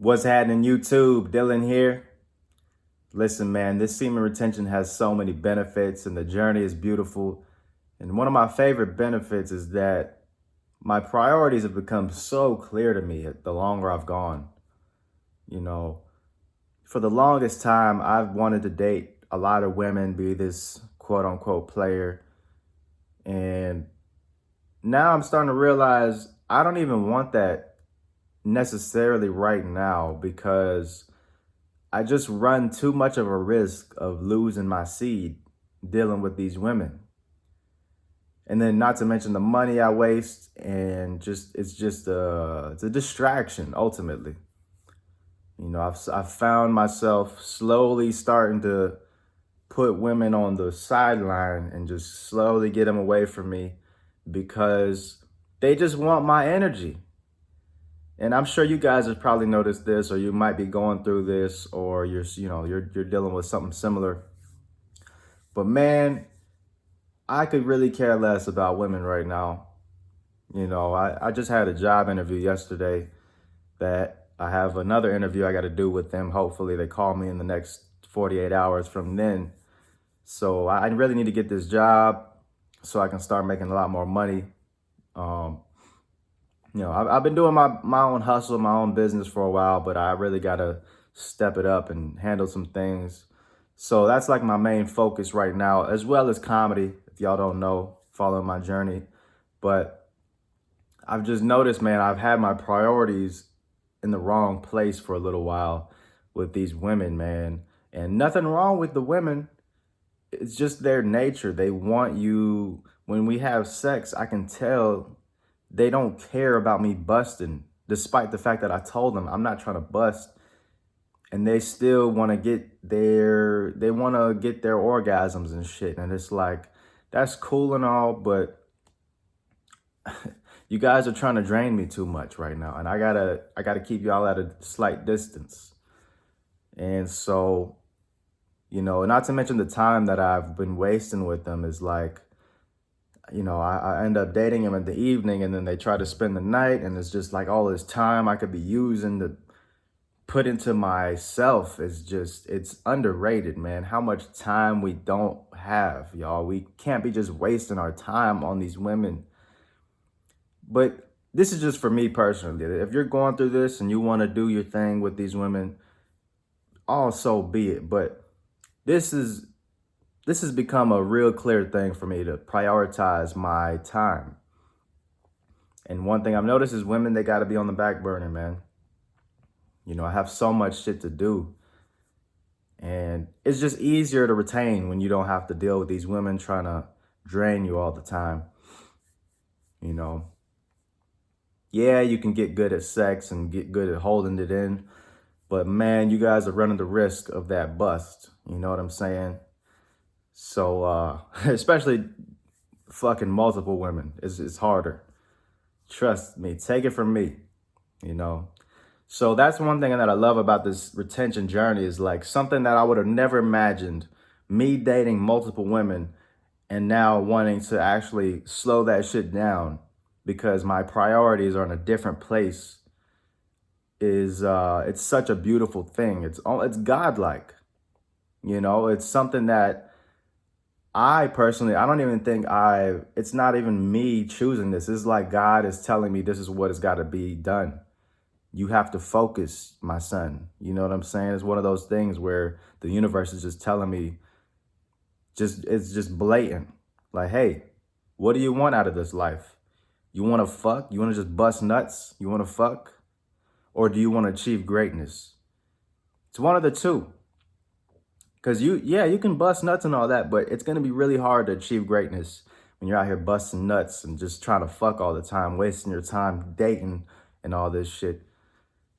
What's happening, YouTube? Dylan here. Listen, man, this semen retention has so many benefits and the journey is beautiful. And one of my favorite benefits is that my priorities have become so clear to me the longer I've gone. You know, for the longest time, I've wanted to date a lot of women, be this quote unquote player. And now I'm starting to realize I don't even want that necessarily right now because I just run too much of a risk of losing my seed dealing with these women. And then not to mention the money I waste and it's a distraction ultimately. I've found myself slowly starting to put women on the sideline and just slowly get them away from me because they just want my energy. And I'm sure you guys have probably noticed this, or you might be going through this, or you're dealing with something similar. But man, I could really care less about women right now. I just had a job interview yesterday that I have another interview I got to do with them. Hopefully they call me in the next 48 hours from then. So I really need to get this job so I can start making a lot more money. I've been doing my own hustle, my own business for a while, but I really got to step it up and handle some things. So that's like my main focus right now, as well as comedy, if y'all don't know, following my journey. But I've just noticed, man, I've had my priorities in the wrong place for a little while with these women, man. And nothing wrong with the women. It's just their nature. They want you. When we have sex, I can tell they don't care about me busting, despite the fact that I told them I'm not trying to bust. And they still want to they want to get their orgasms and shit. And it's like, that's cool and all, but you guys are trying to drain me too much right now. And I gotta keep y'all at a slight distance. And so, not to mention the time that I've been wasting with them is like, I end up dating them in the evening and then they try to spend the night. And it's just like all this time I could be using to put into myself it's underrated, man. How much time we don't have, y'all. We can't be just wasting our time on these women. But this is just for me personally. If you're going through this and you want to do your thing with these women, so be it. But this has become a real clear thing for me to prioritize my time. And one thing I've noticed is women, they got to be on the back burner, man. I have so much shit to do. And it's just easier to retain when you don't have to deal with these women trying to drain you all the time. Yeah, you can get good at sex and get good at holding it in. But man, you guys are running the risk of that bust. You know what I'm saying? So, especially fucking multiple women, it's harder. Trust me, take it from me, So that's one thing that I love about this retention journey is like something that I would have never imagined, me dating multiple women and now wanting to actually slow that shit down because my priorities are in a different place it's such a beautiful thing. It's godlike. It's something that I personally, I don't even think it's not even me choosing this. It's like God is telling me this is what has got to be done. You have to focus, my son. You know what I'm saying? It's one of those things where the universe is just telling me, it's just blatant. Like, hey, what do you want out of this life? You want to fuck? You want to just bust nuts? You want to fuck? Or do you want to achieve greatness? It's one of the two. Because you can bust nuts and all that, but it's going to be really hard to achieve greatness when you're out here busting nuts and just trying to fuck all the time, wasting your time dating and all this shit.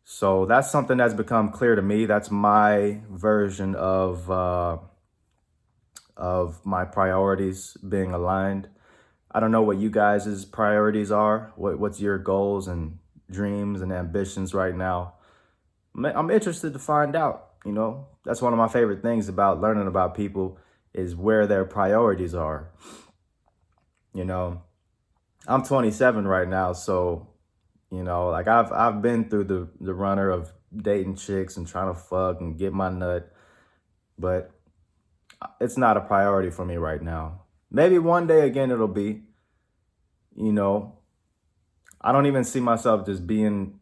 So that's something that's become clear to me. That's my version of my priorities being aligned. I don't know what you guys' priorities are. What's your goals and dreams and ambitions right now? I'm interested to find out. That's one of my favorite things about learning about people is where their priorities are. I'm 27 right now, so like I've been through the runner of dating chicks and trying to fuck and get my nut, but it's not a priority for me right now. Maybe one day again it'll be, you know. I don't even see myself just being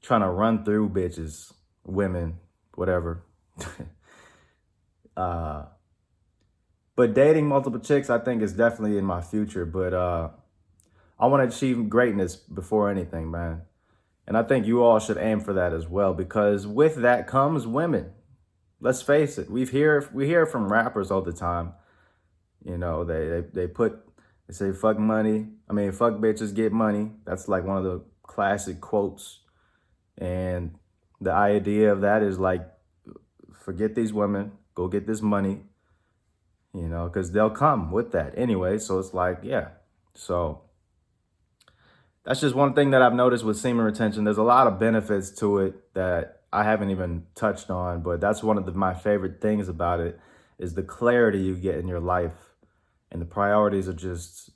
trying to run through bitches, women, whatever. uh but dating multiple chicks I think is definitely in my future, but I want to achieve greatness before anything, man. And I think you all should aim for that as well, because with that comes women. Let's face it. We hear from rappers all the time. You know, they say fuck money. I mean, fuck bitches, get money. That's like one of the classic quotes. And the idea of that is like, forget these women, go get this money, you know, because they'll come with that anyway. So it's like, yeah. So that's just one thing that I've noticed with semen retention. There's a lot of benefits to it that I haven't even touched on, but that's one of my favorite things about it is the clarity you get in your life, and the priorities are just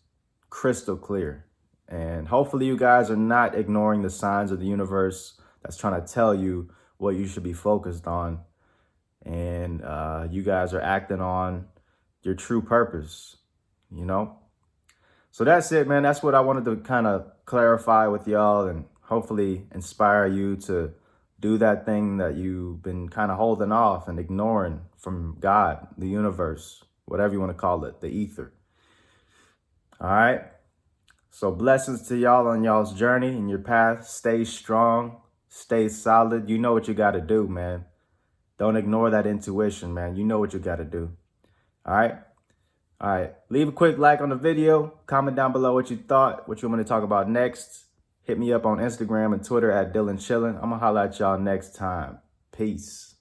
crystal clear. And hopefully you guys are not ignoring the signs of the universe that's trying to tell you what you should be focused on. And you guys are acting on your true purpose, you know? So that's it, man. That's what I wanted to kind of clarify with y'all and hopefully inspire you to do that thing that you've been kind of holding off and ignoring from God, the universe, whatever you want to call it, the ether. All right. So blessings to y'all on y'all's journey and your path. Stay strong, stay solid. You know what you got to do, man. Don't ignore that intuition, man. You know what you got to do. All right. All right, leave a quick like on the video. Comment down below what you thought, what you want me to talk about next. Hit me up on Instagram and Twitter at Dylan Chillin'. I'm going to holler at y'all next time. Peace.